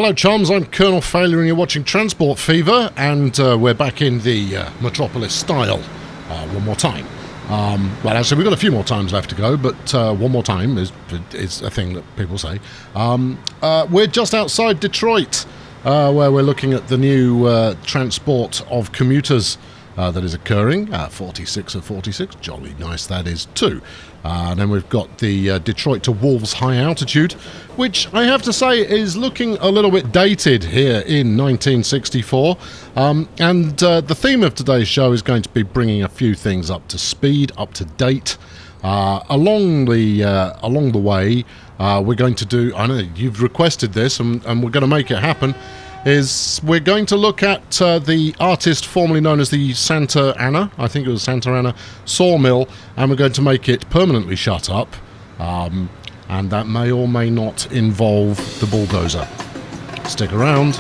Hello chums, I'm Colonel Failure and you're watching Transport Fever, and we're back in the Metropolis style one more time. Well, actually we've got a few more times left to go, but one more time is a thing that people say. We're just outside Detroit, where we're looking at the new transport of commuters that is occurring. 46 of 46, jolly nice that is too. And then we've got the Detroit to Wolves high altitude, which I have to say is looking a little bit dated here in 1964. And the theme of today's show is going to be bringing a few things up to speed, up to date. Along the way, we're going to do, I know you've requested this, and we're going to make it happen, is we're going to look at the artist formerly known as the Santa Ana, I think it was Santa Ana sawmill, and we're going to make it permanently shut up, and that may or may not involve the bulldozer. Stick around.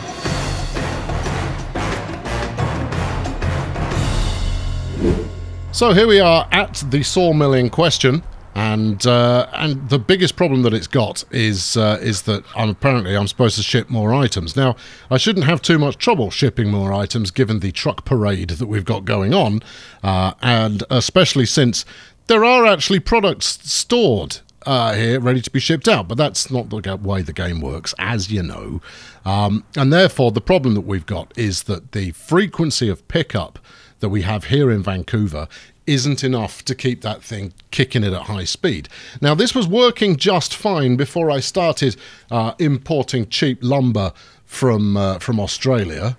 So here we are at the sawmill in question. And the biggest problem that it's got is that I'm supposed to ship more items. Now, I shouldn't have too much trouble shipping more items given the truck parade that we've got going on, and especially since there are actually products stored here ready to be shipped out, but that's not the way the game works, as you know. And therefore, the problem that we've got is that the frequency of pickup that we have here in Vancouver isn't enough to keep that thing kicking it at high speed. Now, this was working just fine before I started importing cheap lumber from Australia.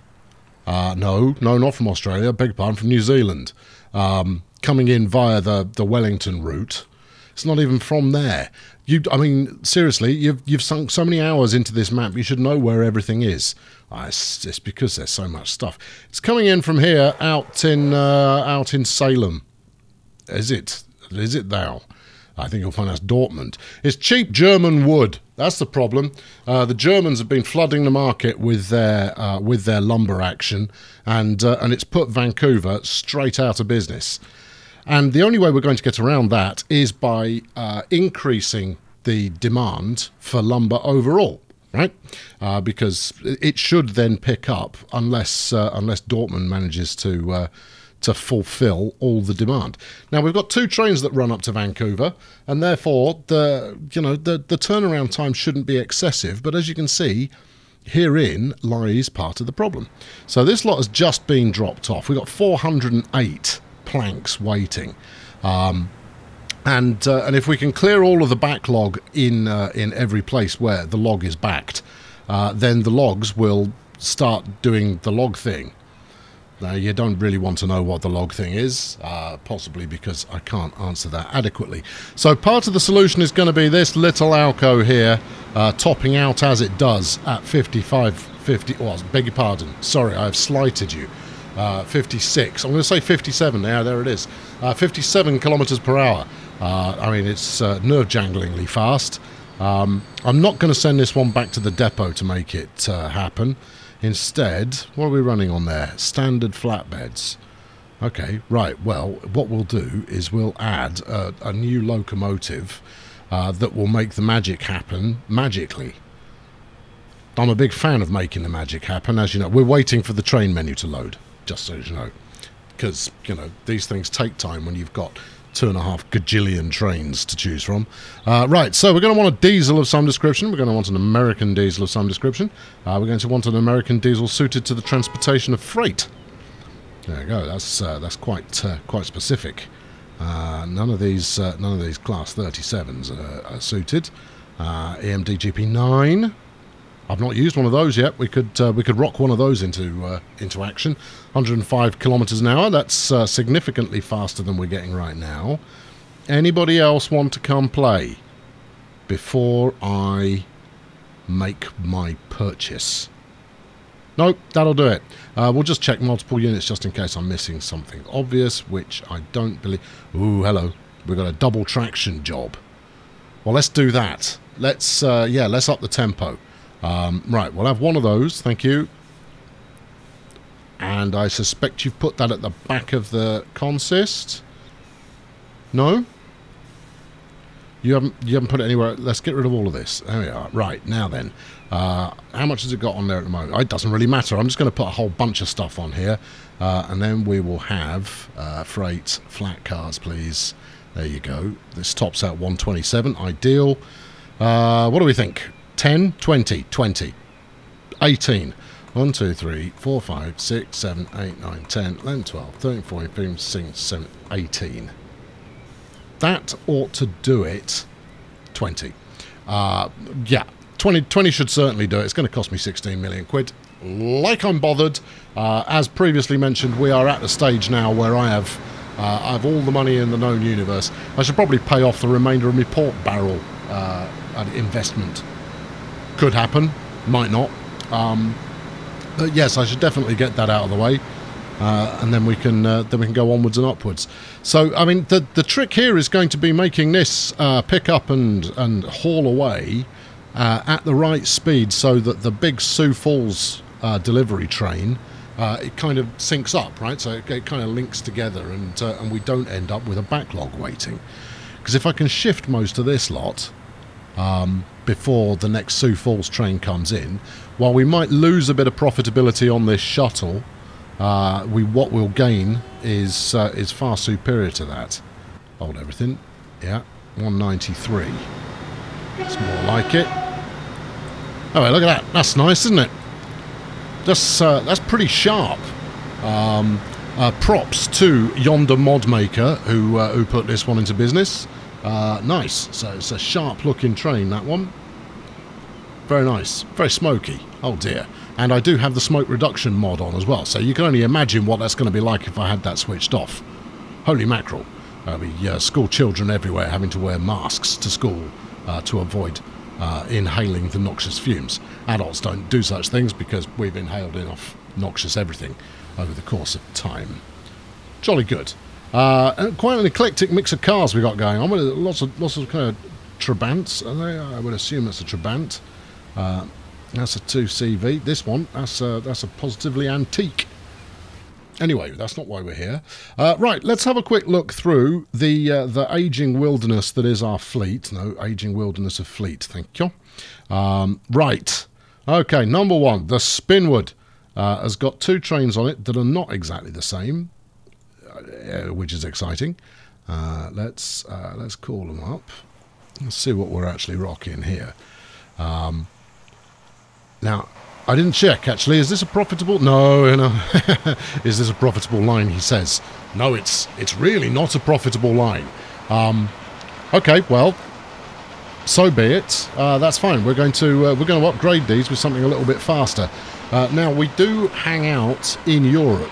No, not from Australia, beg your pardon, from New Zealand. Coming in via the Wellington route. It's not even from there. I mean, seriously, you've sunk so many hours into this map, you should know where everything is. It's because there's so much stuff. It's coming in from here out in Salem. Is it thou? I think you'll find that's Dortmund. It's cheap German wood. That's the problem. The Germans have been flooding the market with their lumber action, and it's put Vancouver straight out of business. And the only way we're going to get around that is by increasing the demand for lumber overall, right? Because it should then pick up unless Dortmund manages to fulfill all the demand. Now, we've got 2 trains that run up to Vancouver, and therefore the turnaround time shouldn't be excessive, but as you can see, herein lies part of the problem. So this lot has just been dropped off. We've got 408 planks waiting, and if we can clear all of the backlog in every place where the log is backed, then the logs will start doing the log thing. Now, you don't really want to know what the log thing is, possibly because I can't answer that adequately. So part of the solution is going to be this little alco here, topping out as it does at 50, oh, beg your pardon, sorry, I have slighted you. 56, I'm going to say 57 now, there it is. 57 kilometers per hour. I mean, it's nerve-janglingly fast. I'm not going to send this one back to the depot to make it happen. Instead, what are we running on there? Standard flatbeds. Okay, right, well, what we'll do is we'll add a new locomotive that will make the magic happen magically. I'm a big fan of making the magic happen, as you know. We're waiting for the train menu to load, just so you know. Because, you know, these things take time when you've got 2.5 gajillion trains to choose from. Right, so we're going to want a diesel of some description. We're going to want an American diesel of some description. We're going to want an American diesel suited to the transportation of freight. There you go. That's quite specific. None of these Class 37s are suited. EMD GP9. I've not used one of those yet. We could rock one of those into action. 105 kilometers an hour. That's significantly faster than we're getting right now. Anybody else want to come play before I make my purchase? Nope, that'll do it. We'll just check multiple units just in case I'm missing something obvious, which I don't believe. Ooh, hello. We've got a double traction job. Well, let's do that. Let's up the tempo. Right, we'll have one of those, thank you. And I suspect you've put that at the back of the consist. No? You haven't put it anywhere. Let's get rid of all of this. There we are. Right, now then. How much has it got on there at the moment? It doesn't really matter. I'm just going to put a whole bunch of stuff on here. And then we will have freight, flat cars, please. There you go. This tops out 127. Ideal. What do we think? 10, 20, 20, 18. 1, 2, 3, 4, 5, 6, 7, 8, 9, 10, 11, 12, 13, 14, 15, 16, 17, 18. That ought to do it. 20. Yeah, 20 should certainly do it. It's going to cost me 16 million quid. Like I'm bothered. As previously mentioned, we are at the stage now where I have all the money in the known universe. I should probably pay off the remainder of my pork barrel investment. Could happen, might not. But yes, I should definitely get that out of the way, and then we can go onwards and upwards. So, I mean, the trick here is going to be making this pick up and haul away at the right speed, so that the big Sioux Falls delivery train it kind of syncs up, right? So it kind of links together, and we don't end up with a backlog waiting. Because if I can shift most of this lot before the next Sioux Falls train comes in, while we might lose a bit of profitability on this shuttle, what we'll gain is far superior to that. Hold everything. Yeah, 193. It's more like it. Oh, look at that. That's nice, isn't it? That's pretty sharp. Props to yonder mod maker who put this one into business. Nice. So it's a sharp-looking train, that one. Very nice. Very smoky. Oh dear. And I do have the smoke reduction mod on as well, so you can only imagine what that's going to be like if I had that switched off. Holy mackerel. There'll be school children everywhere having to wear masks to school to avoid inhaling the noxious fumes. Adults don't do such things because we've inhaled enough noxious everything over the course of time. Jolly good. And quite an eclectic mix of cars we got going on. Lots of kind of Trabants. I would assume that's a Trabant. That's a 2CV. This one, that's a positively antique. Anyway, that's not why we're here. Right, let's have a quick look through the aging wilderness that is our fleet. No, aging wilderness of fleet, thank you. Right, okay, number one, the Spinwood has got 2 trains on it that are not exactly the same, which is exciting. Let's call them up. Let's see what we're actually rocking here. Now, I didn't check, actually. Is this a profitable... No. Is this a profitable line, he says. No, it's really not a profitable line. Okay, well, so be it. That's fine. We're going to upgrade these with something a little bit faster. Now, we do hang out in Europe.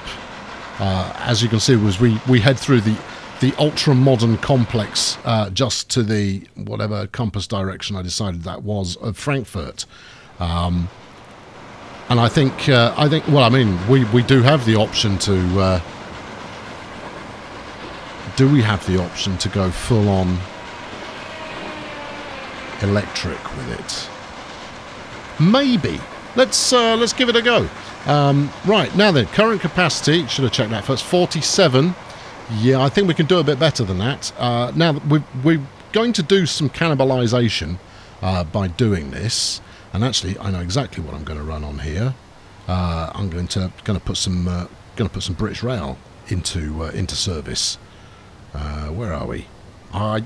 As you can see, as we head through the ultra-modern complex just to the whatever compass direction I decided that was of Frankfurt. And I think, well, I mean, we do have the option to, do we have the option to go full on electric with it? Maybe. Let's give it a go. Right, now then, current capacity, should have checked that first, 47. Yeah, I think we can do a bit better than that. Now, we're going to do some cannibalization by doing this. And actually, I know exactly what I'm going to run on here. I'm going to put some British Rail into service. Where are we? I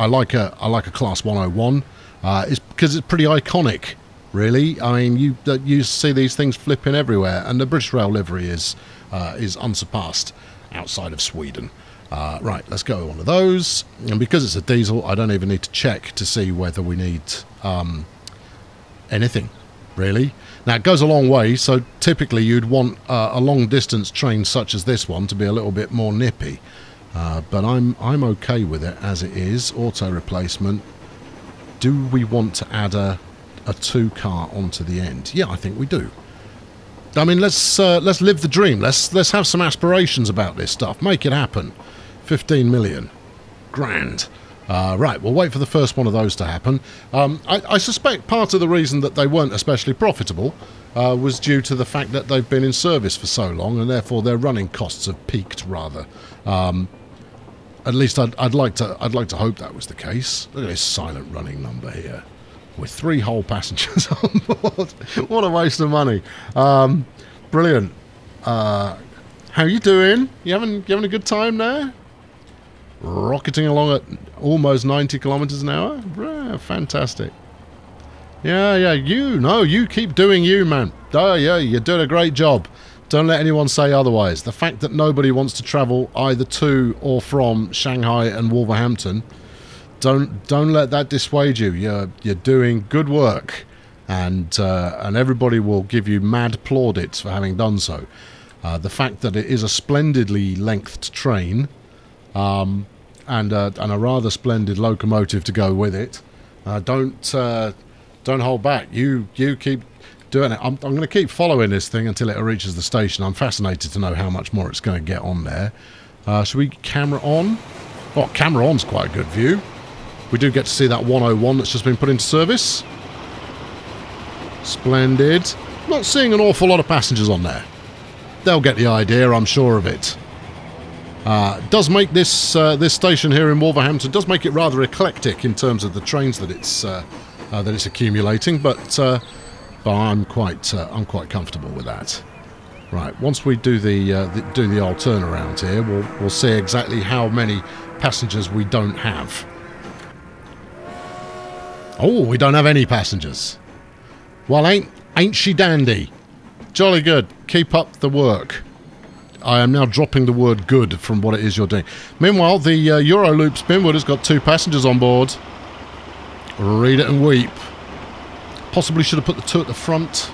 like a Class 101. It's because it's pretty iconic, really. I mean, you see these things flipping everywhere, and the British Rail livery is unsurpassed outside of Sweden. Right, let's go with one of those. And because it's a diesel, I don't even need to check to see whether we need anything, really. Now, it goes a long way, so typically you'd want a long-distance train such as this one to be a little bit more nippy. But I'm okay with it as it is. Auto replacement. Do we want to add a 2-car onto the end? Yeah, I think we do. I mean, let's live the dream. Let's have some aspirations about this stuff. Make it happen. 15 million. Grand. Right, we'll wait for the first one of those to happen. I suspect part of the reason that they weren't especially profitable was due to the fact that they've been in service for so long, and therefore their running costs have peaked rather. At least I'd like to hope that was the case. Look at this silent running number here, with 3 whole passengers on board. What a waste of money. Brilliant. How you doing? You having a good time there? Rocketing along at almost 90 kilometers an hour. Fantastic. Yeah. You keep doing you, man. Oh yeah, you're doing a great job. Don't let anyone say otherwise. The fact that nobody wants to travel either to or from Shanghai and Wolverhampton, don't let that dissuade you. You're doing good work, and everybody will give you mad plaudits for having done so. The fact that it is a splendidly lengthed train, and a rather splendid locomotive to go with it. Don't hold back. You keep doing it. I'm going to keep following this thing until it reaches the station. I'm fascinated to know how much more it's going to get on there. Should we camera on? Oh, camera on's quite a good view. We do get to see that 101 that's just been put into service. Splendid. Not seeing an awful lot of passengers on there. They'll get the idea, I'm sure of it. Does make this station here in Wolverhampton, does make it rather eclectic in terms of the trains that it's accumulating, but I'm quite comfortable with that. Right, once we do the old turnaround here, we'll see exactly how many passengers we don't have. Oh, we don't have any passengers. Well, ain't she dandy? Jolly good. Keep up the work. I am now dropping the word good from what it is you're doing. Meanwhile, the Euroloop Spinwood has got 2 passengers on board. Read it and weep. Possibly should have put the 2 at the front.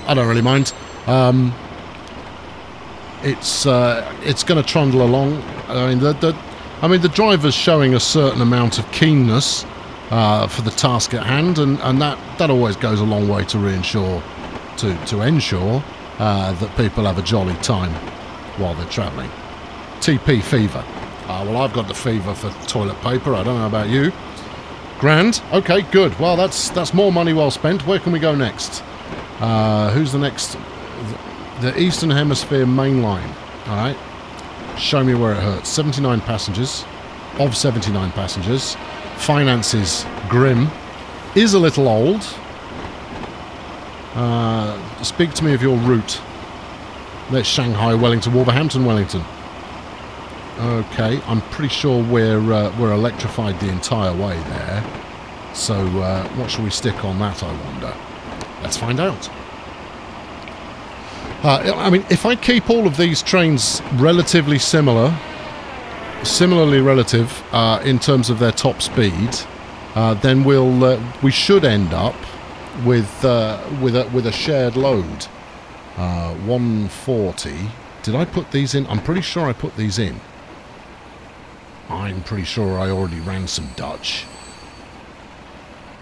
I don't really mind. It's going to trundle along. I mean, the driver's showing a certain amount of keenness for the task at hand, and that always goes a long way to ensure that people have a jolly time while they're travelling. TP fever. Well, I've got the fever for toilet paper. I don't know about you. Grand. Okay, good. Well, that's more money well spent. Where can we go next? Who's the next? The Eastern Hemisphere main line. All right. Show me where it hurts. 79 passengers. Of 79 passengers. Finances grim. Is a little old. Speak to me of your route. That's Shanghai, Wellington, Wolverhampton, Wellington. Okay, I'm pretty sure we're electrified the entire way there. So what shall we stick on that, I wonder? Let's find out. I mean, if I keep all of these trains relatively similarly relative in terms of their top speed, then we should end up with a shared load. 140. Did I put these in? I'm pretty sure I put these in. I'm pretty sure I already ran some Dutch.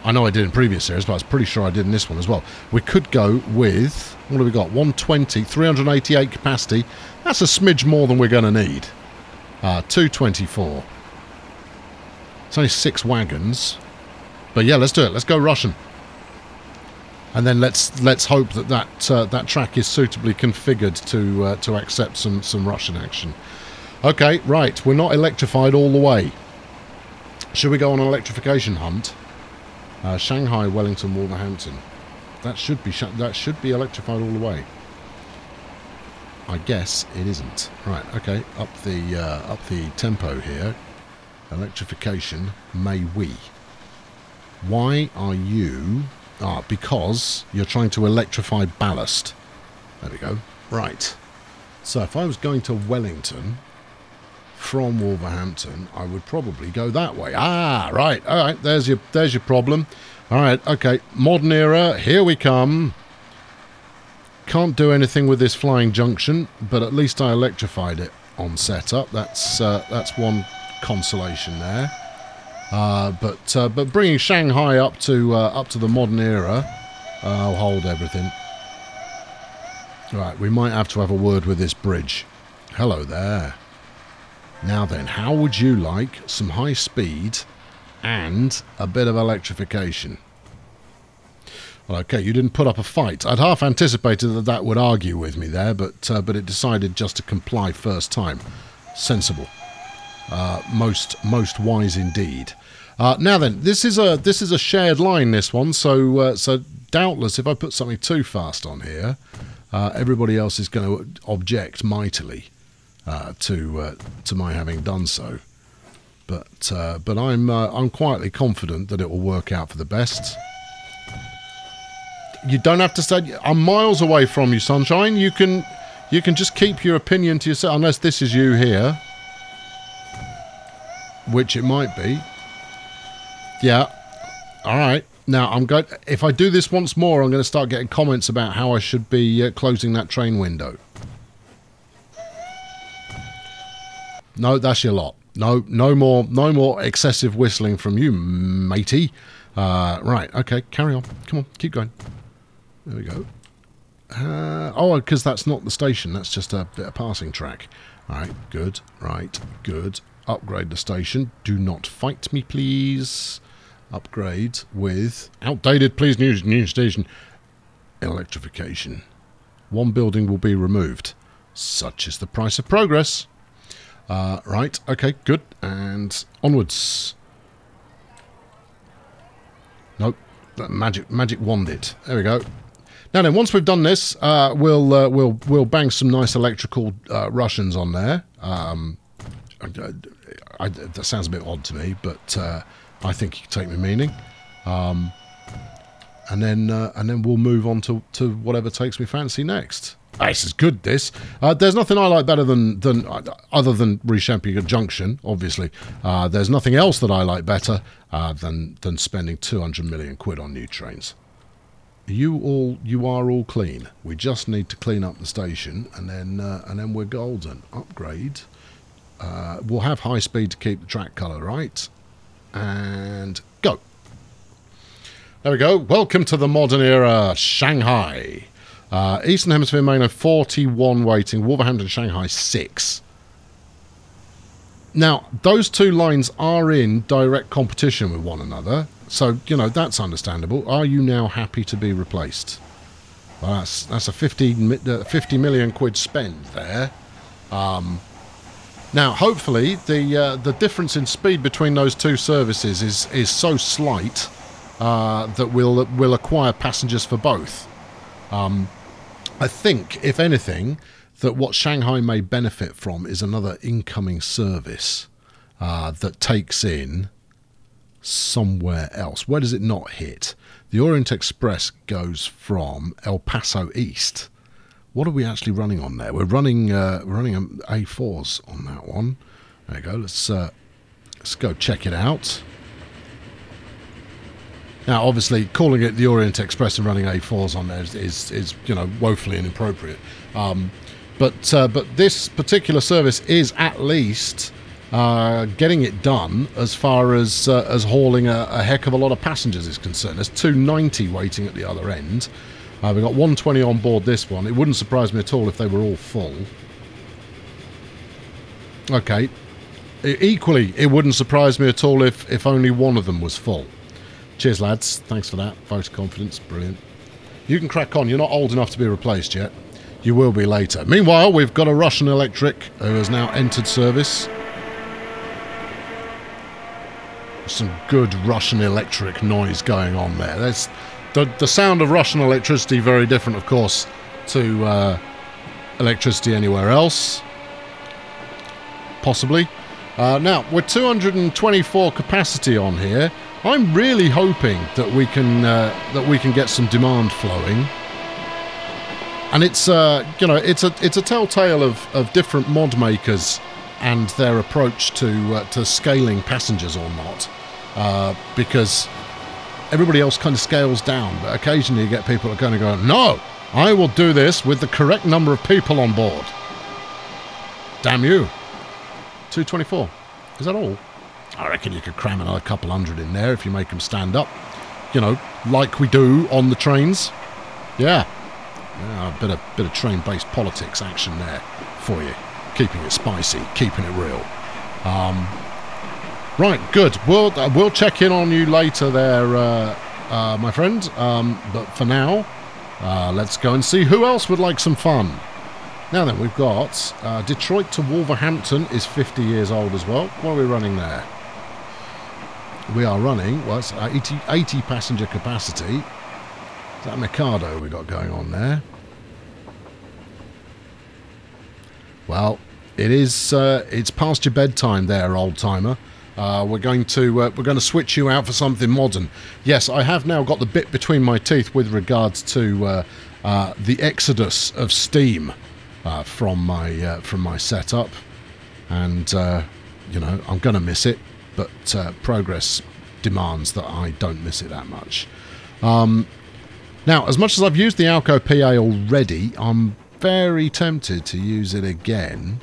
I know I did in previous series, but I was pretty sure I did in this one as well. We could go with, what have we got? 120, 388 capacity. That's a smidge more than we're going to need. 224. It's only 6 wagons. But yeah, let's do it. Let's go Russian. And then let's hope that track is suitably configured to accept some Russian action. Okay, right. We're not electrified all the way. Should we go on an electrification hunt? Shanghai, Wellington, Wolverhampton. That should be electrified all the way. I guess it isn't. Right. Okay. Up the tempo here. Electrification. May we? Why are you? Because you're trying to electrify ballast. There we go. Right. So if I was going to Wellington from Wolverhampton, I would probably go that way. Right. All right. There's your problem. All right. Okay. Modern era. Here we come. Can't do anything with this flying junction, but at least I electrified it on setup. That's one consolation there. But bringing Shanghai up to the modern era, I'll hold everything. Right, we might have to have a word with this bridge. Hello there. Now then, how would you like some high speed and a bit of electrification? Well, okay, you didn't put up a fight. I'd half anticipated that would argue with me there, but it decided just to comply first time. sensible. Most wise indeed. Now then, this is a shared line, this one, so doubtless if I put something too fast on here, everybody else is going to object mightily to my having done so. But I'm quietly confident that it will work out for the best. You don't have to say. I'm miles away from you, Sunshine. You can just keep your opinion to yourself, unless this is you here, which it might be. Yeah. All right. Now I'm going. If I do this once more, I'm going to start getting comments about how I should be closing that train window. No, that's your lot. No more excessive whistling from you, matey. Right. Okay. Carry on. Come on. Keep going. There we go. Oh, because that's not the station. That's just a bit of passing track. All right. Good. Right. Good. Upgrade the station. Do not fight me, please. Upgrade with outdated, please. New station. Electrification. One building will be removed. Such is the price of progress. Right. Okay. Good. And onwards. Nope. Magic wand it. There we go. Now then, once we've done this, we'll bang some nice electrical Russians on there. That sounds a bit odd to me, but I think you can take my meaning. And then we'll move on to whatever takes me fancy next. This is good. This there's nothing I like better than other than reshamping a junction. Obviously, there's nothing else that I like better than spending 200 million quid on new trains. You are all clean. We just need to clean up the station, and then we're golden. Upgrade. We'll have high speed to keep the track colour right, and go. There we go. Welcome to the modern era, Shanghai. Eastern Hemisphere Main 41 waiting. Wolverhampton, Shanghai 6. Now, those two lines are in direct competition with one another, so, you know, that's understandable. Are you now happy to be replaced? Well, that's a 50 million quid spend there. Now, hopefully, the difference in speed between those two services is so slight that we'll acquire passengers for both. I think, if anything, that what Shanghai may benefit from is another incoming service that takes in somewhere else. Where does it not hit? The Orient Express goes from El Paso East. What are we actually running on there? We're running A4s on that one. There you go. Let's go check it out. Now, obviously, calling it the Orient Express and running A4s on there is you know, woefully inappropriate. But this particular service is at least getting it done as far as hauling a heck of a lot of passengers is concerned. There's 290 waiting at the other end. We've got 120 on board this one. It wouldn't surprise me at all if they were all full. Okay. Equally, it wouldn't surprise me at all if only one of them was full. Cheers, lads. Thanks for that. Vote of confidence. Brilliant. You can crack on. You're not old enough to be replaced yet. You will be later. Meanwhile, we've got a Russian electric who has now entered service. Some good Russian electric noise going on there. There's the sound of Russian electricity, very different, of course, to electricity anywhere else. Possibly. Now, we're 224 capacity on here. I'm really hoping that we can get some demand flowing. And it's you know, it's a telltale of different mod makers and their approach to scaling passengers or not, because everybody else kind of scales down, but occasionally you get people that kind of go, no, I will do this with the correct number of people on board. Damn you. 224. Is that all? I reckon you could cram another couple hundred in there if you make them stand up. You know, like we do on the trains. Yeah. Yeah, a bit of train-based politics action there for you. Keeping it spicy, keeping it real. Right, good. We'll check in on you later there, my friend. But for now, let's go and see who else would like some fun. Now then, we've got Detroit to Wolverhampton is 50 years old as well. What are we running there? We are running, well, it's 80 passenger capacity. Is that a Mikado we got going on there? Well, it is. It's past your bedtime there, old timer. We're going to switch you out for something modern. Yes, I have now got the bit between my teeth with regards to the exodus of steam from my setup, and you know, I'm going to miss it, but progress demands that I don't miss it that much. Now, as much as I've used the Alco PA already, I'm very tempted to use it again,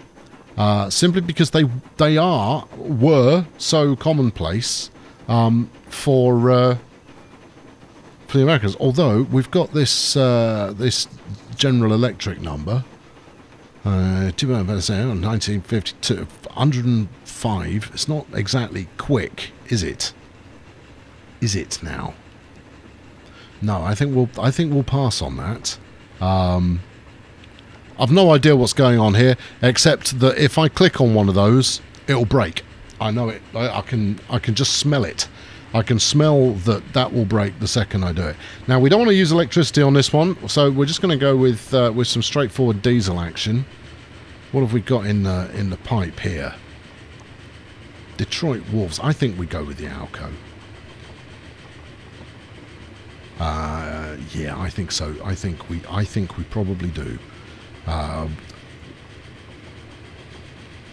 simply because they were so commonplace for the Americans. Although we've got this this General Electric number, 1952, 105. It's not exactly quick, is it? Is it now? No, I think we'll pass on that. I've no idea what's going on here, except that if I click on one of those, it'll break. I know it. I can just smell it. I can smell that will break the second I do it. Now, we don't want to use electricity on this one, so we're just going to go with some straightforward diesel action. What have we got in the pipe here? Detroit Wolves. I think we go with the Alco. Yeah, I think so. I think we probably do.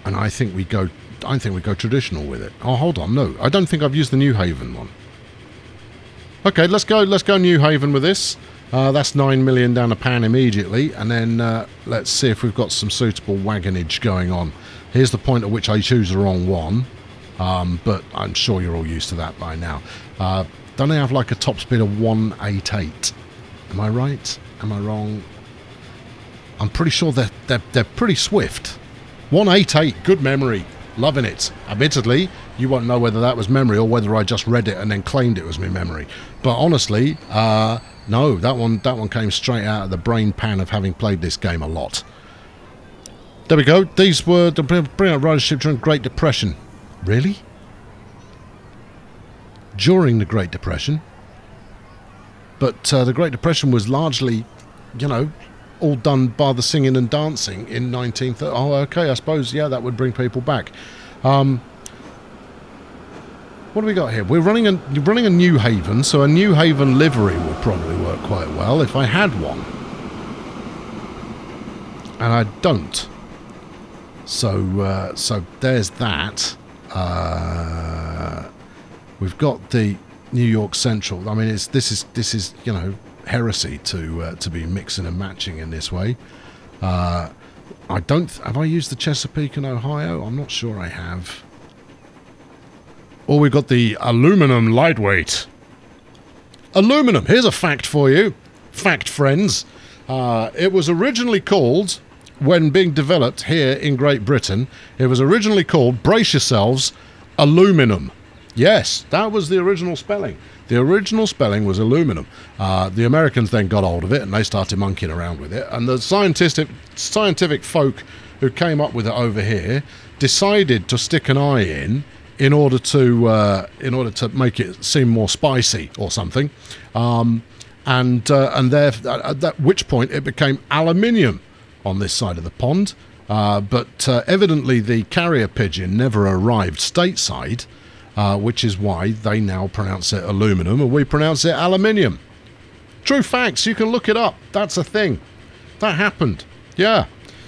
And I think we go traditional with it. Oh, hold on, no, I don't think I've used the New Haven one. Okay, let's go New Haven with this. That's 9 million down the pan immediately, and then let's see if we've got some suitable wagonage going on. Here's the point at which I choose the wrong one, but I'm sure you're all used to that by now. Don't they have like a top speed of 188? Am I right? Am I wrong? I'm pretty sure they're pretty swift. 188, good memory. Loving it. Admittedly, you won't know whether that was memory or whether I just read it and then claimed it was my memory. But honestly, no, that one came straight out of the brain pan of having played this game a lot. There we go. These were the brilliant ridership during Great Depression. Really? During the Great Depression? But the Great Depression was largely, you know, all done by the singing and dancing in 1930. Oh, okay, I suppose, yeah, that would bring people back. What do we got here? We're running a New Haven, so a New Haven livery would probably work quite well if I had one. And I don't. So so there's that. We've got the New York Central. I mean, this is you know, heresy to be mixing and matching in this way. Have I used the Chesapeake and Ohio? I'm not sure I have. Or we've got the aluminum lightweight. Aluminum. Here's a fact for you, fact friends. It was originally called, when being developed here in Great Britain, it was originally called, brace yourselves, aluminum. Yes, that was the original spelling. The original spelling was aluminum. The Americans then got hold of it and they started monkeying around with it. And the scientific folk who came up with it over here decided to stick an I in order to make it seem more spicy or something. And there, at that which point it became aluminium on this side of the pond. But evidently the carrier pigeon never arrived stateside. Which is why they now pronounce it aluminum and we pronounce it aluminium. True facts, you can look it up. That's a thing. That happened. Yeah.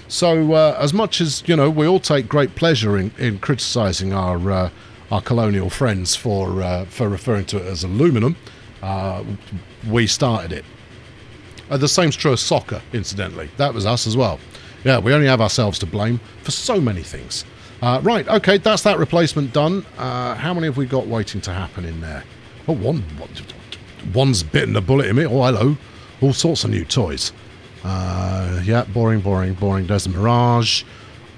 So as much as, you know, we all take great pleasure in criticising our colonial friends for referring to it as aluminum, we started it. The same's true of soccer, incidentally. That was us as well. Yeah, we only have ourselves to blame for so many things. Right, okay, that's that replacement done. How many have we got waiting to happen in there? Oh, one's bitten the bullet in me. Oh, hello. All sorts of new toys. Yeah, boring. There's the Mirage.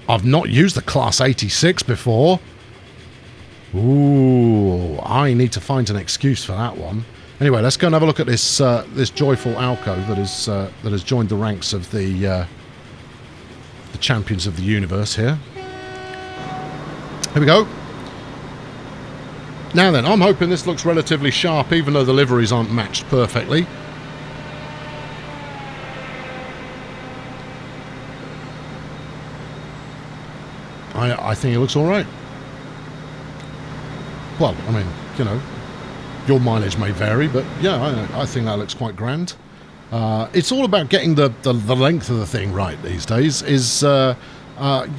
I've not used the Class 86 before. Ooh, I need to find an excuse for that one. Anyway, let's go and have a look at this this joyful Alco that has joined the ranks of the the champions of the universe here. Here we go. Now then, I'm hoping this looks relatively sharp, even though the liveries aren't matched perfectly. I think it looks all right. Well, I mean, you know, your mileage may vary, but yeah, I think that looks quite grand. It's all about getting the length of the thing right these days. Is you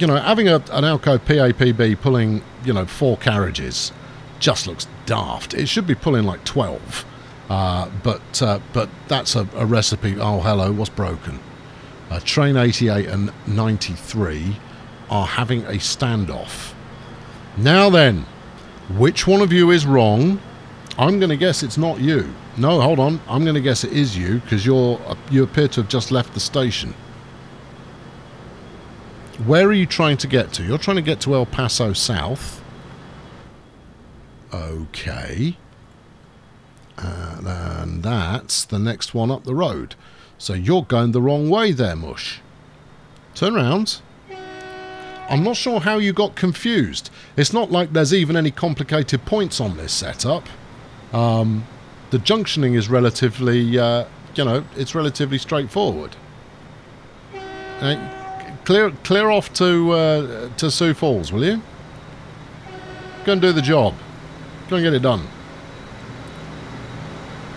know, having an Alco PAPB pulling, you know, 4 carriages just looks daft. It should be pulling like 12, but that's a recipe. Oh, hello, what's broken? Train 88 and 93 are having a standoff. Now then, which one of you is wrong? I'm going to guess it's not you. No, hold on. I'm going to guess it is you, because you appear to have just left the station. Where are you trying to get to? You're trying to get to El Paso South. Okay. And that's the next one up the road. So you're going the wrong way there, Mush. Turn round. I'm not sure how you got confused. It's not like there's even any complicated points on this setup. The junctioning is relatively, you know, it's relatively straightforward. Clear off to Sioux Falls, will you? Go and do the job. Go and get it done.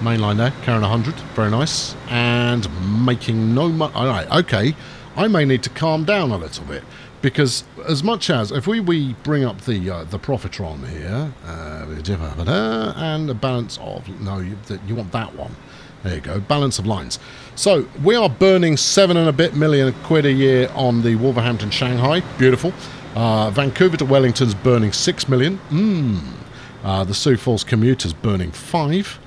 Main line there, carrying 100, very nice, and making no money. All right, okay. I may need to calm down a little bit. Because as much as, if we bring up the Profitron here, and a balance of, no, you want that one. There you go, balance of lines. So we are burning 7 and a bit million quid a year on the Wolverhampton Shanghai, beautiful. Vancouver to Wellington's burning 6 million. The Sioux Falls commuter's burning 5.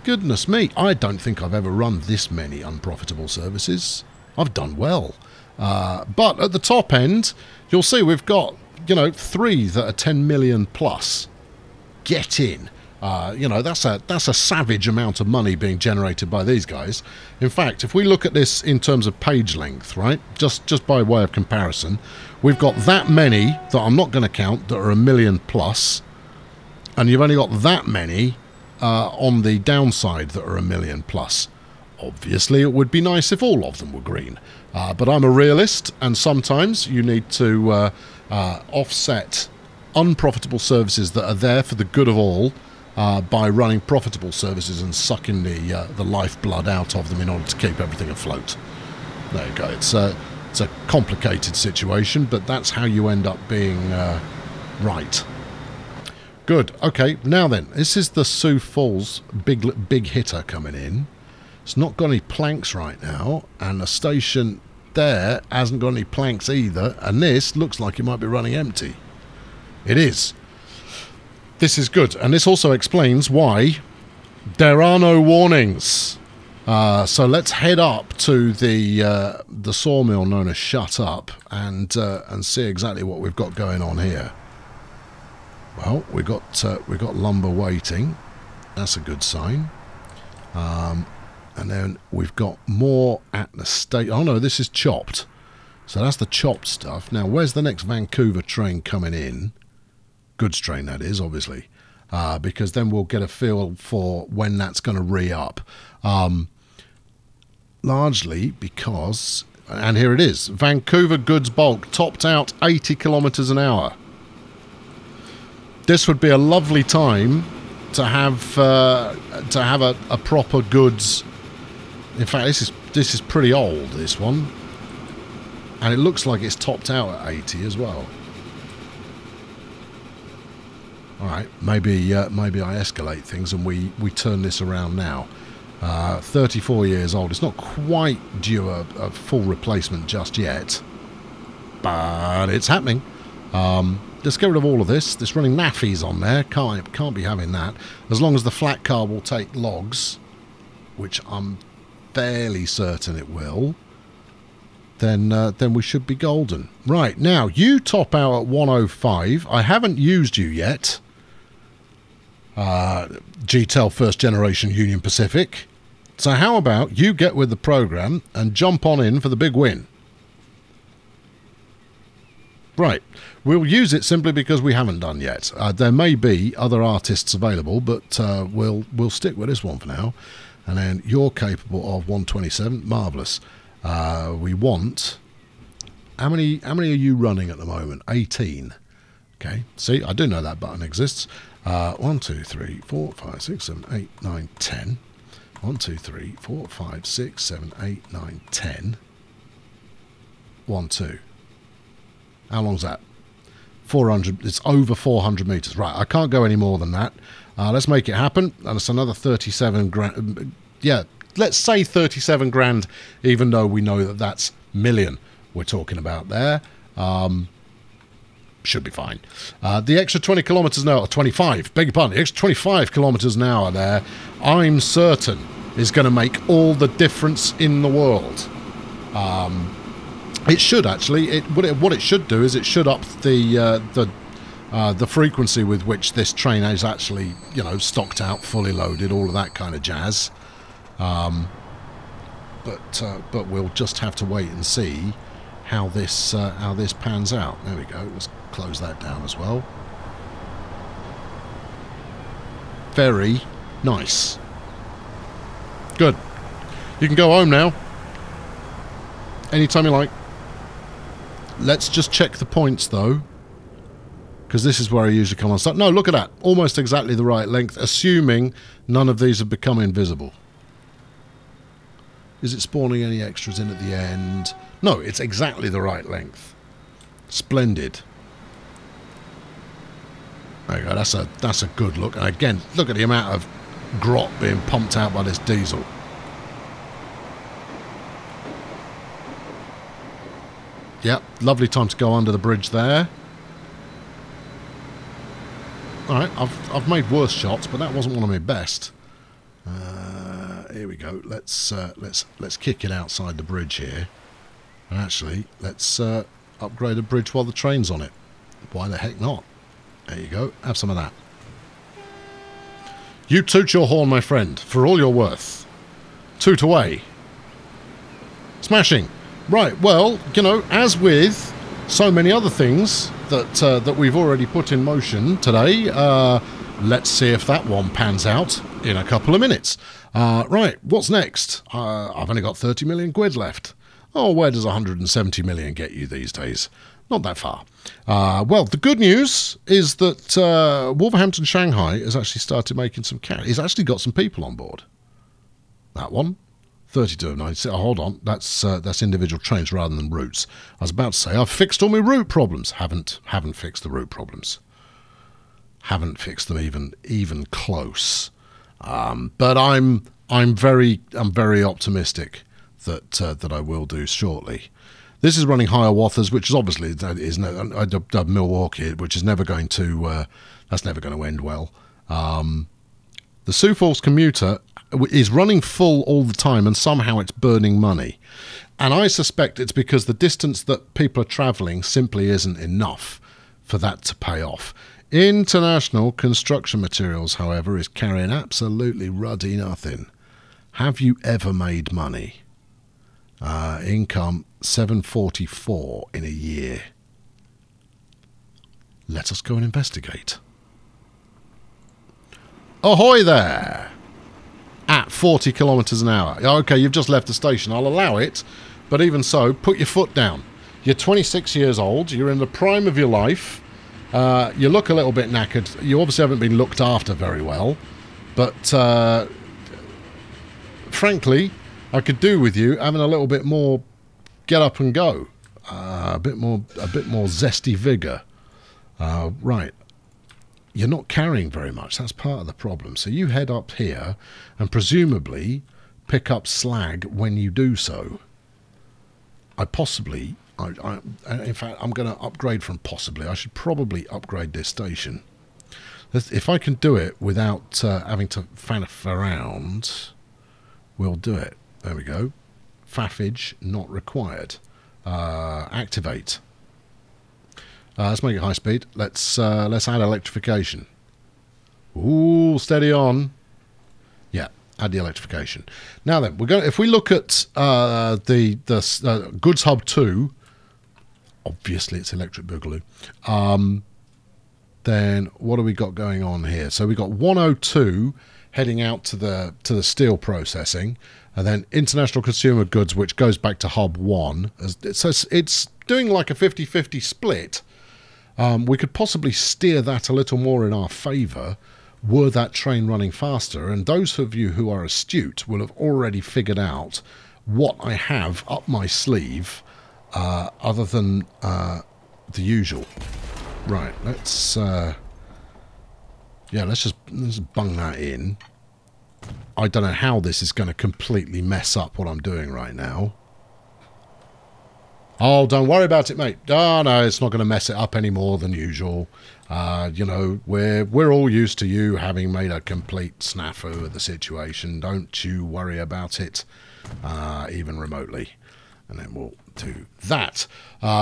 Goodness me, I don't think I've ever run this many unprofitable services. I've done well. But at the top end, you'll see we've got, you know, 3 that are 10 million plus. Get in. You know, that's a savage amount of money being generated by these guys. In fact, if we look at this in terms of page length, right, just by way of comparison, we've got that many that I'm not going to count that are 1 million plus, and you've only got that many on the downside that are 1 million plus. Obviously, it would be nice if all of them were green. But I'm a realist, and sometimes you need to offset unprofitable services that are there for the good of all by running profitable services and sucking the lifeblood out of them in order to keep everything afloat. There you go. It's a complicated situation, but that's how you end up being right. Good. Okay, now then, this is the Sioux Falls big hitter coming in. It's not got any planks right now, and the station there hasn't got any planks either, and this looks like it might be running empty. It is. This is good, and this also explains why there are no warnings. So let's head up to the sawmill known as Shut Up and see exactly what we've got going on here. Well, we got lumber waiting. That's a good sign. And then we've got more at the state. Oh no, this is chopped. So that's the chopped stuff. Now, where's the next Vancouver train coming in? Goods train, that is, obviously. Because then we'll get a feel for when that's going to re-up. Largely because, and here it is, Vancouver goods bulk topped out 80 kilometers an hour. This would be a lovely time to have a proper goods. In fact, this is pretty old, this one, and it looks like it's topped out at 80 as well. All right, maybe I escalate things and we turn this around now. 34 years old. It's not quite due a full replacement just yet, but it's happening. Let's get rid of all of this. This running nappies on there. Can't be having that. As long as the flat car will take logs, which I'm fairly certain it will, then we should be golden. Right, now, you top out at 105. I haven't used you yet. GTEL First Generation Union Pacific. So how about you get with the program and jump on in for the big win? Right, we'll use it simply because we haven't done yet. There may be other artists available, but we'll stick with this one for now. And then you're capable of 127. Marvellous. We want... How many are you running at the moment? 18. Okay, see, I do know that button exists. 1, 2, 3, 4, 5, 6, 7, 8, 9, 10. 1, 2, 3, 4, 5, 6, 7, 8, 9, 10. 1, 2. How long's that? 400. It's over 400 meters. Right, I can't go any more than that. Let's make it happen. And it's another 37 grand. Yeah, let's say 37 grand, even though we know that that's million we're talking about there. Should be fine. The extra 20 kilometers an hour, 25, beg your pardon, the extra 25 kilometers an hour there, I'm certain is going to make all the difference in the world. It should actually. What it should do is it should up the frequency with which this train is actually, you know, stocked out, fully loaded, all of that kind of jazz. But we'll just have to wait and see how this pans out. There we go. Let's close that down as well. Very nice. Good. You can go home now. Anytime you like. Let's just check the points though, because this is where I usually come on start. No, look at that. Almost exactly the right length, assuming none of these have become invisible. Is it spawning any extras in at the end? No, it's exactly the right length. Splendid. There you go. That's a good look. And again, look at the amount of grot being pumped out by this diesel. Yep, lovely time to go under the bridge there. All right, I've made worse shots, but that wasn't one of my best. Here we go. Let's kick it outside the bridge here, and actually let's upgrade a bridge while the train's on it. Why the heck not? There you go. Have some of that. You toot your horn, my friend, for all you're worth. Toot away. Smashing. Right, well, you know, as with so many other things that we've already put in motion today, let's see if that one pans out in a couple of minutes. Right, what's next? I've only got 30 million quid left. Oh, where does 170 million get you these days? Not that far. Well, the good news is that Wolverhampton Shanghai has actually started making some cash. He's actually got some people on board. That one. 32 of 90. Oh, hold on, that's individual trains rather than routes. I was about to say I've fixed all my route problems. Haven't fixed the route problems. Haven't fixed them even close. But I'm very optimistic that I will do shortly. This is running Hiawatha's, which is obviously Milwaukee, which is never going to that's never going to end well. The Sioux Falls commuter is running full all the time, and somehow it's burning money. And I suspect it's because the distance that people are travelling simply isn't enough for that to pay off. International Construction Materials, however, is carrying absolutely ruddy nothing. Have you ever made money? Income 744 in a year. Let us go and investigate. Ahoy there! At 40 kilometres an hour. Okay, you've just left the station. I'll allow it, but even so, put your foot down. You're 26 years old. You're in the prime of your life. You look a little bit knackered. You obviously haven't been looked after very well. But, frankly, I could do with you having a little bit more get up and go. A bit more zesty vigour. Right. You're not carrying very much. That's part of the problem. So you head up here and presumably pick up slag when you do so. In fact, I'm going to upgrade from possibly. I should probably upgrade this station. If I can do it without having to faff around, we'll do it. There we go. Faffage not required. Activate. Let's make it high speed. Let's add electrification. Ooh, steady on. Yeah, add the electrification. Now then, if we look at the Goods Hub 2, Obviously, it's electric boogaloo. Then what do we got going on here? So we got 102 heading out to the steel processing, and then international consumer goods, which goes back to hub 1. So it's doing like a 50-50 split. We could possibly steer that a little more in our favour were that train running faster, and those of you who are astute will have already figured out what I have up my sleeve other than the usual. Right, let's just bung that in. I don't know how this is going to completely mess up what I'm doing right now. Oh, don't worry about it, mate. Oh, no, it's not going to mess it up any more than usual. You know, we're all used to you having made a complete snafu of the situation. Don't you worry about it, even remotely. And then we'll do that.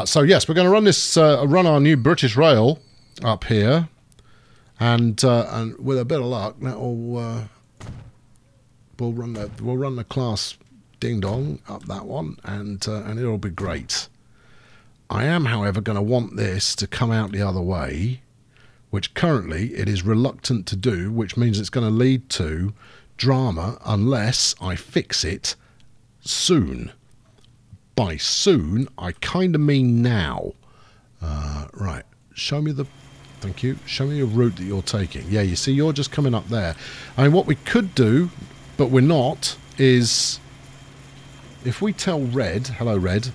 So yes, we're going to run this, run our new British Rail up here, and with a bit of luck, that'll we'll run the class ding dong up that one, and it'll be great. I am, however, going to want this to come out the other way, which currently it is reluctant to do, which means it's going to lead to drama unless I fix it soon. By soon, I kind of mean now. Right, show me the... Thank you. Show me your route that you're taking. Yeah, you see, you're just coming up there. I mean, what we could do, but we're not, is... If we tell Red... Hello, Red.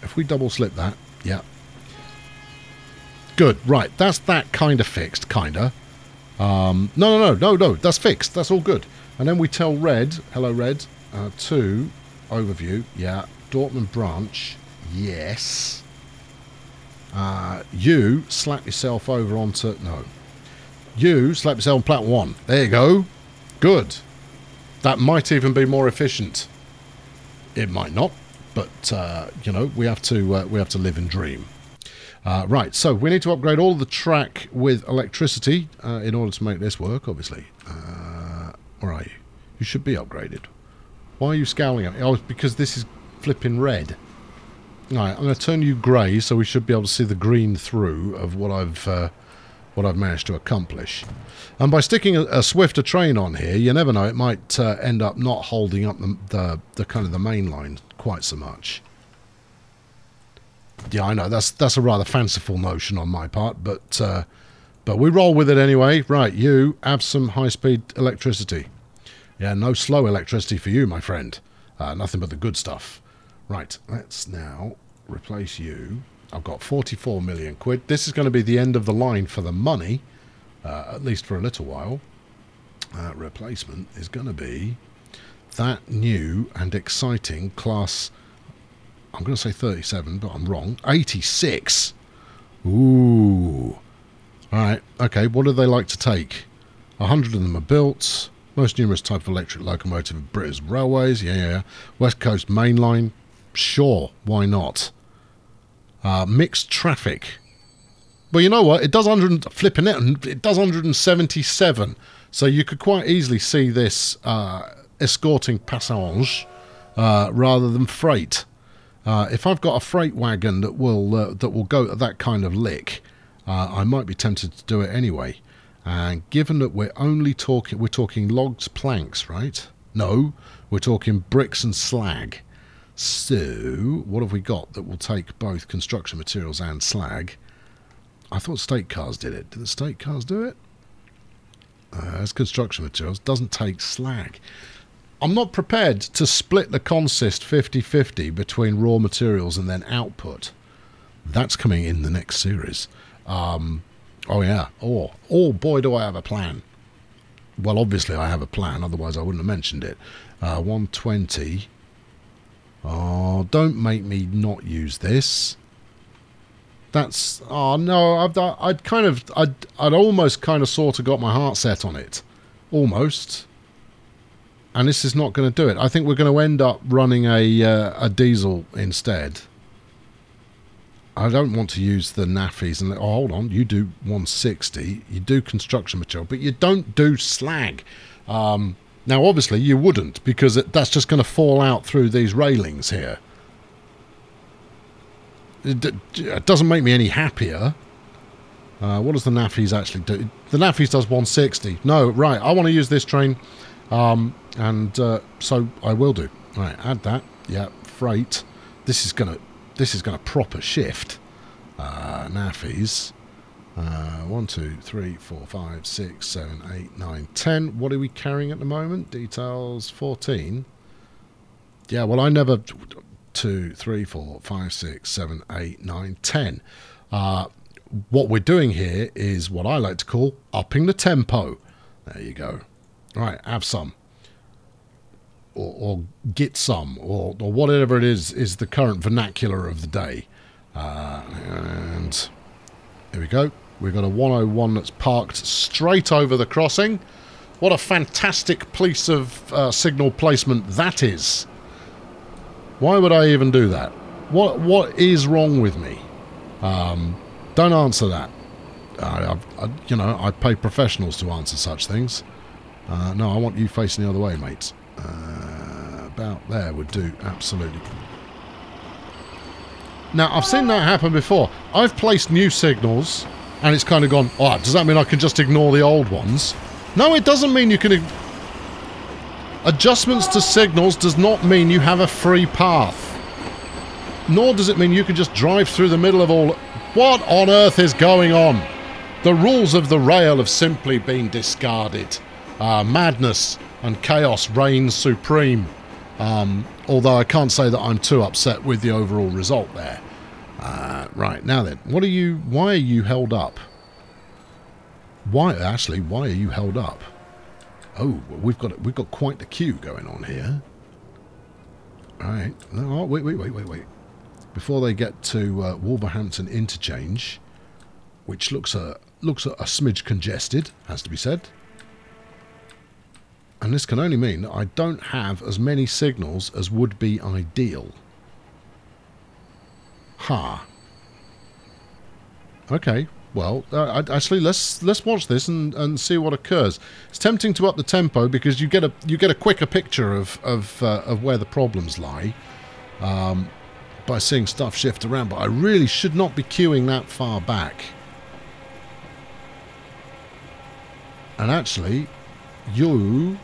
If we double slip that... Yeah. Good. Right, that's that kind of fixed, kind of. No, that's fixed. That's all good. And then we tell Red... Hello, Red. To... Overview. Yeah. Dortmund branch. Yes. You slap yourself over onto... No. You slap yourself on platform 1. There you go. Good. That might even be more efficient. It might not, but you know, we have to live and dream. Right. So we need to upgrade all the track with electricity in order to make this work. Obviously. Where are you? You should be upgraded. Why are you scowling at me? Oh, because this is flipping red. Alright, I'm going to turn you grey, so we should be able to see the green through of what I've managed to accomplish. And by sticking a swifter train on here, you never know, it might end up not holding up the kind of the main line quite so much. Yeah, I know that's a rather fanciful notion on my part, but we roll with it anyway. Right, you have some high-speed electricity. Yeah, no slow electricity for you, my friend. Nothing but the good stuff. Right, let's now replace you. I've got 44 million quid. This is going to be the end of the line for the money, at least for a little while. Replacement is going to be that new and exciting class... I'm going to say 37, but I'm wrong. 86! Ooh. Alright, okay, what do they like to take? 100 of them are built... Most numerous type of electric locomotive of British Railways. Yeah. West Coast Main Line. Sure, why not? Mixed traffic. Well, you know what? It does 177. So you could quite easily see this escorting passage rather than freight. If I've got a freight wagon that will go at that kind of lick, I might be tempted to do it anyway. And given that we're talking logs, planks, right? No, we're talking bricks and slag. So, what have we got that will take both construction materials and slag? I thought state cars did it. Did the state cars do it? As construction materials, doesn't take slag. I'm not prepared to split the consist 50-50 between raw materials and then output. That's coming in the next series. Oh yeah. Oh boy, do I have a plan. Well, obviously I have a plan, otherwise I wouldn't have mentioned it. 120. Oh, don't make me not use this. That's... Oh no, I'd almost kind of sort of got my heart set on it. Almost. And this is not going to do it. I think we're going to end up running a diesel instead. I don't want to use the nappies. And oh, hold on, you do 160. You do construction material, but you don't do slag. Now, obviously, you wouldn't, because that's just going to fall out through these railings here. It doesn't make me any happier. What does the Naffies actually do? The Naffies does 160. No, right. I want to use this train, so I will do. Right, add that. Yeah, freight. This is gonna proper shift. Naffies. 1, 2, 3, 4, 5, 6, 7, 8, 9, 10. What are we carrying at the moment? Details 14. Yeah, well, I never... 2, 3, 4, 5, 6, 7, 8, 9, 10. What we're doing here is what I like to call upping the tempo. There you go. Right, have some. Or get some. Or whatever it is the current vernacular of the day. And here we go. We've got a 101 that's parked straight over the crossing. What a fantastic piece of signal placement that is. Why would I even do that? What is wrong with me? Don't answer that. I pay professionals to answer such things. No, I want you facing the other way, mates. About there would do, absolutely. Now, I've seen that happen before. I've placed new signals, and it's kind of gone, oh, does that mean I can just ignore the old ones? No, it doesn't mean you can... Adjustments to signals does not mean you have a free path. Nor does it mean you can just drive through the middle of all... What on earth is going on? The rules of the rail have simply been discarded. Madness and chaos reigns supreme. Although I can't say that I'm too upset with the overall result there. Right, now then, why are you held up? Why are you held up? Oh, we've got quite the queue going on here. Alright, oh, wait. Before they get to Wolverhampton Interchange, which looks a smidge congested, has to be said. And this can only mean that I don't have as many signals as would be ideal. Ha. Okay, well, actually, let's watch this and see what occurs. It's tempting to up the tempo because you get a quicker picture of where the problems lie by seeing stuff shift around. But I really should not be queuing that far back. And actually, you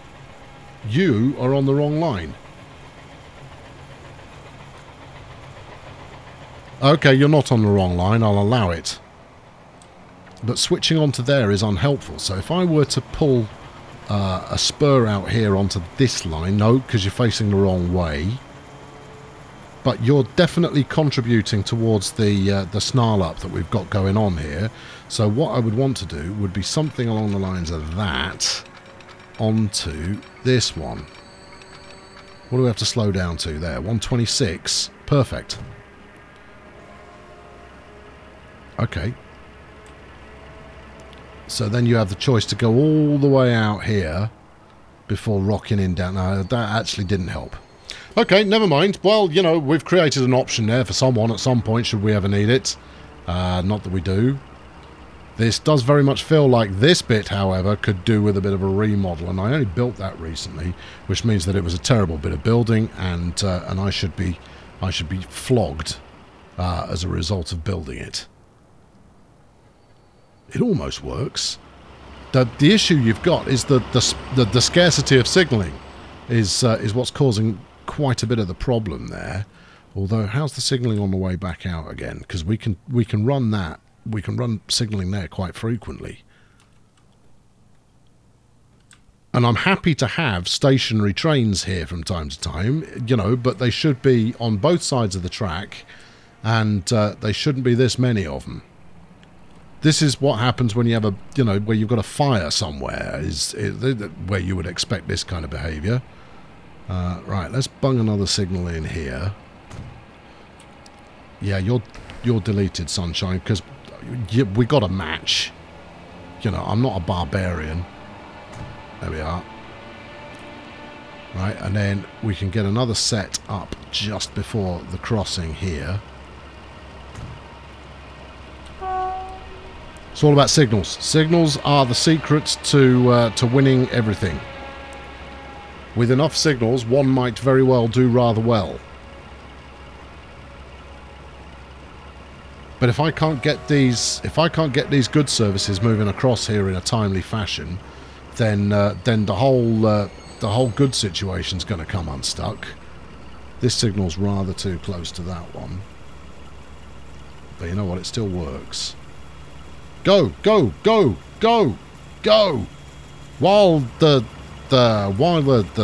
are on the wrong line. Okay, you're not on the wrong line, I'll allow it. But switching onto there is unhelpful. So if I were to pull a spur out here onto this line, no, because you're facing the wrong way. But you're definitely contributing towards the snarl up that we've got going on here. So what I would want to do would be something along the lines of that onto this one. What do we have to slow down to there? 126. Perfect. Okay. So then you have the choice to go all the way out here before rocking in down. No, that actually didn't help. Okay, never mind. Well, you know, we've created an option there for someone at some point should we ever need it. Not that we do. This does very much feel like this bit, however, could do with a bit of a remodel, and I only built that recently, which means that it was a terrible bit of building, and I should be flogged as a result of building it. It almost works. The issue you've got is the scarcity of signalling is what's causing quite a bit of the problem there. Although, how's the signalling on the way back out again? Because we can run that. We can run signalling there quite frequently. And I'm happy to have stationary trains here from time to time, you know, but they should be on both sides of the track, and they shouldn't be this many of them. This is what happens when you have where you've got a fire somewhere, where you would expect this kind of behaviour. Right, let's bung another signal in here. Yeah, you're deleted, sunshine, because we got a match. You know, I'm not a barbarian. There we are. Right, and then we can get another set up just before the crossing here. It's all about signals. Signals are the secret to winning everything. With enough signals, one might very well do rather well. But if I can't get these goods services moving across here in a timely fashion, then the whole goods situation's going to come unstuck. This signal's rather too close to that one, but you know what? It still works. Go, go, go, go, go! While the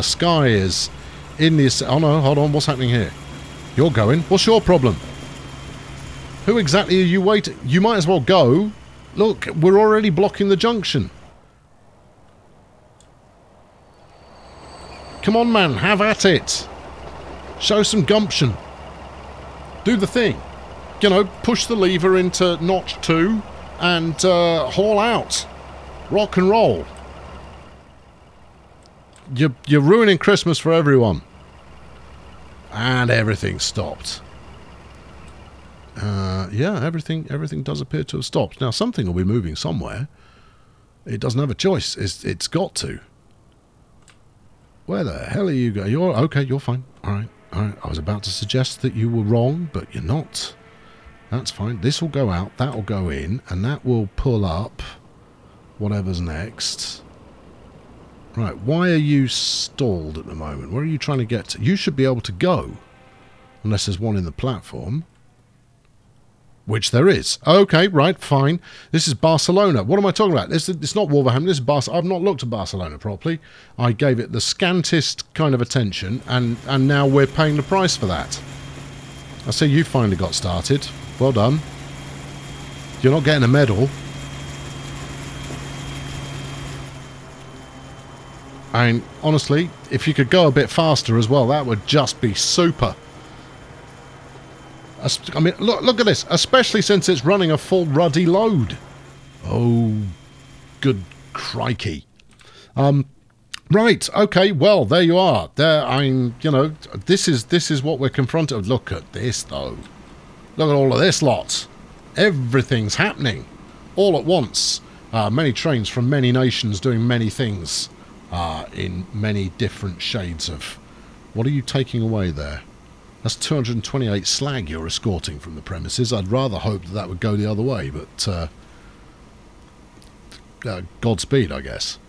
sky is in this. Oh no, hold on. What's happening here? You're going. What's your problem? Who exactly are you waiting? You might as well go. Look, we're already blocking the junction. Come on, man. Have at it. Show some gumption. Do the thing. You know, push the lever into notch 2 and haul out. Rock and roll. You're ruining Christmas for everyone. And everything stopped. Yeah, everything does appear to have stopped. Now, something will be moving somewhere. It doesn't have a choice. It's got to. Where the hell are you going? You're okay. You're fine. All right. All right. I was about to suggest that you were wrong, but you're not. That's fine. This will go out. That will go in, and that will pull up whatever's next. Right. Why are you stalled at the moment? Where are you trying to get to? You should be able to go, unless there's one in the platform. Which there is. Okay, right, fine. This is Barcelona. What am I talking about? It's not Wolverhampton. This is Barcelona. I've not looked at Barcelona properly. I gave it the scantest kind of attention, and now we're paying the price for that. I see you finally got started. Well done. You're not getting a medal. And honestly, if you could go a bit faster as well, that would just be super. I mean, look at this, especially since it's running a full ruddy load. Oh, good crikey. Right, okay, well, there you are. There, you know, this is what we're confronted with. Look at this, though. Look at all of this lot. Everything's happening all at once. Many trains from many nations doing many things in many different shades of... What are you taking away there? That's 228 slag you're escorting from the premises. I'd rather hope that would go the other way, but Godspeed, I guess.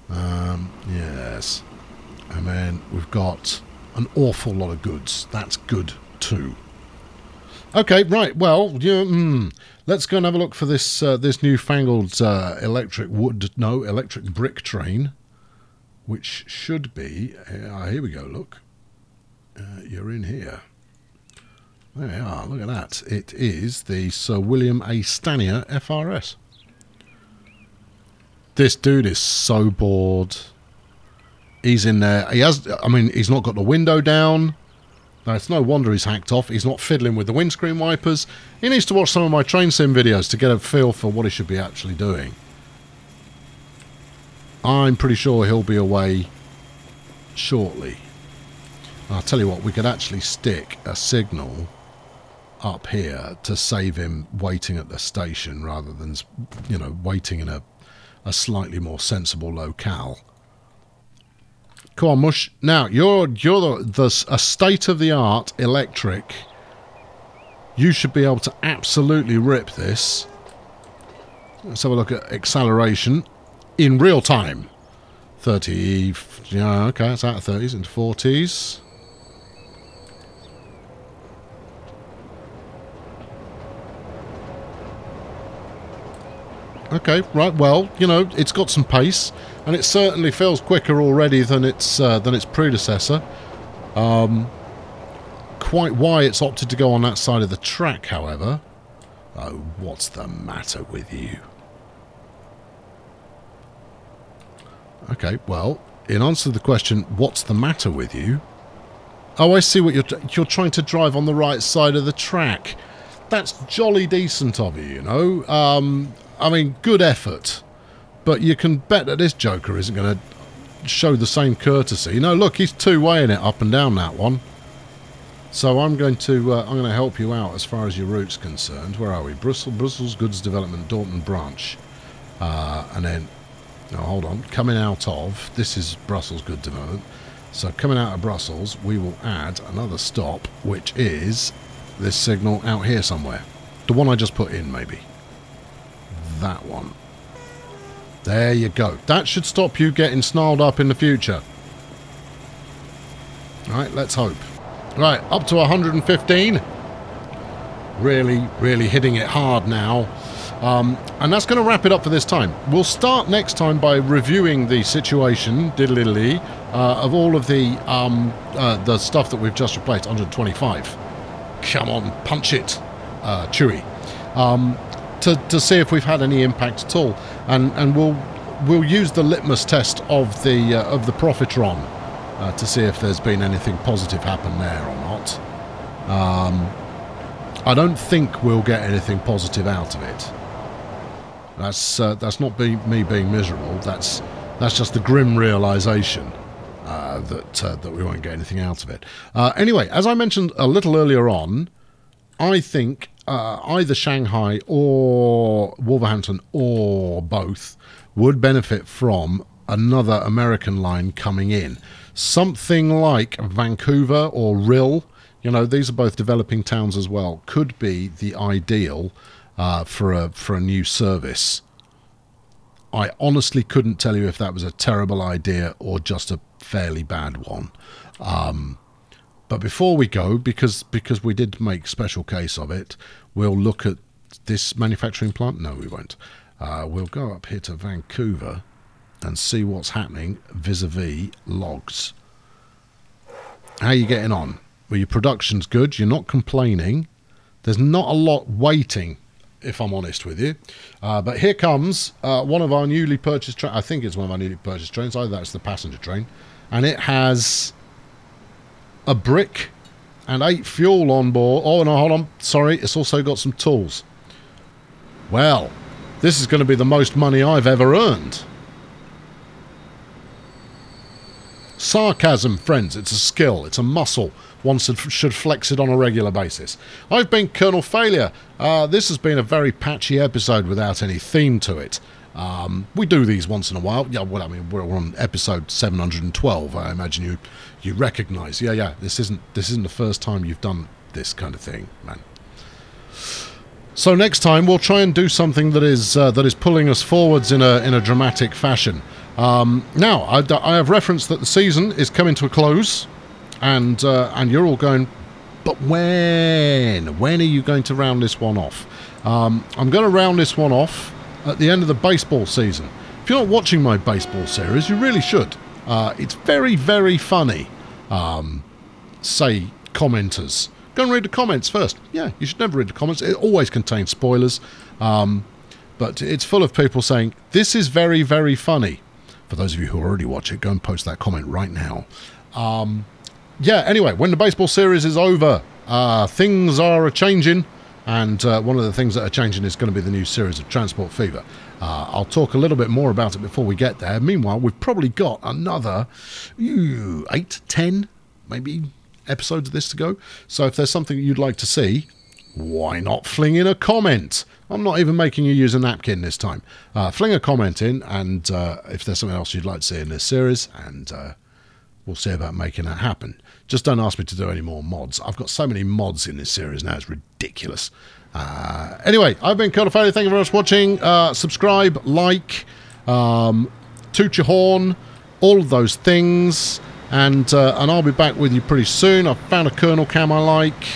Yes. And then we've got an awful lot of goods. That's good too. Okay, right. Well, let's go and have a look for this this newfangled electric brick train, which should be. Here we go. Look. You're in here. There you are, look at that. It is the Sir William A. Stanier FRS. This dude is so bored. He's in there. He's not got the window down. Now, it's no wonder he's hacked off. He's not fiddling with the windscreen wipers. He needs to watch some of my train sim videos to get a feel for what he should be actually doing. I'm pretty sure he'll be away shortly. I'll tell you what, we could actually stick a signal up here to save him waiting at the station rather than, you know, waiting in a slightly more sensible locale. Come on, Mush. Now, you're a state-of-the-art electric. You should be able to absolutely rip this. Let's have a look at acceleration in real time. 30, yeah, okay, it's out of 30s into 40s. Okay, right, well, you know, it's got some pace, and it certainly feels quicker already than its predecessor. Quite why it's opted to go on that side of the track, however. Oh, what's the matter with you? Okay, well, in answer to the question, what's the matter with you? Oh, I see what you're trying to drive on the right side of the track. That's jolly decent of you, you know. I mean, good effort, but you can bet that this joker isn't going to show the same courtesy. No, look, he's two-waying it up and down that one. So I'm going to help you out as far as your route's concerned. Where are we? Brussels Goods Development, Dortmund branch, and then, no, hold on, coming out of, this is Brussels Goods Development. So coming out of Brussels, we will add another stop, which is this signal out here somewhere. The one I just put in, maybe. That one. There you go. That should stop you getting snarled up in the future. Alright, let's hope. Right, up to 115. Really, really hitting it hard now. And that's going to wrap it up for this time. We'll start next time by reviewing the situation, of all of the stuff that we've just replaced. 125. Come on, punch it, Chewy. To see if we've had any impact at all, and we'll use the litmus test of the Profitron to see if there's been anything positive happen there or not. I don't think we'll get anything positive out of it. That's not me being miserable. That's just the grim realization that we won't get anything out of it. Anyway, as I mentioned a little earlier on, I think either Shanghai or Wolverhampton or both would benefit from another American line coming in. Something like Vancouver or Rill, you know, these are both developing towns as well, could be the ideal for a new service. I honestly couldn't tell you if that was a terrible idea or just a fairly bad one. But before we go, because we did make special case of it, we'll look at this manufacturing plant. No, we won't. We'll go up here to Vancouver and see what's happening vis-a-vis logs. How are you getting on? Well, your production's good. You're not complaining. There's not a lot waiting, if I'm honest with you. But here comes one of our newly purchased trains. I think it's one of our newly purchased trains. Either that's the passenger train. And it has a brick and 8 fuel on board. Oh, no, hold on. Sorry, it's also got some tools. Well, this is going to be the most money I've ever earned. Sarcasm, friends. It's a skill. It's a muscle. One should flex it on a regular basis. I've been Colonel Failure. This has been a very patchy episode without any theme to it. We do these once in a while. Yeah, well, I mean, we're on episode 712. I imagine you recognise. Yeah. This isn't the first time you've done this kind of thing, man. So next time we'll try and do something that is pulling us forwards in a dramatic fashion. Now I have referenced that the season is coming to a close, and you're all going, but when are you going to round this one off? I'm going to round this one off at the end of the baseball season. If you're not watching my baseball series, you really should. It's very, very funny. Say commenters, go and read the comments first. Yeah, you should never read the comments. It always contains spoilers, but it's full of people saying this is very, very funny. For those of you who already watch it, go and post that comment right now. Yeah, anyway, when the baseball series is over, things are a-changing, and one of the things that are changing is going to be the new series of Transport Fever. I'll talk a little bit more about it before we get there. Meanwhile, we've probably got another 8, 10, maybe episodes of this to go. So if there's something you'd like to see, why not fling in a comment? I'm not even making you use a napkin this time. Fling a comment in, and if there's something else you'd like to see in this series, and we'll see about making that happen. Just don't ask me to do any more mods. I've got so many mods in this series now, it's ridiculous. Anyway, I've been Colonel Failure. Thank you very much for watching. Subscribe, like, toot your horn, all of those things, and I'll be back with you pretty soon. I've found a Colonel cam I like.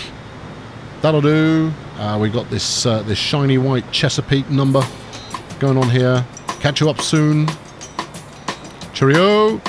That'll do. We got this this shiny white Chesapeake number going on here. Catch you up soon. Cheerio.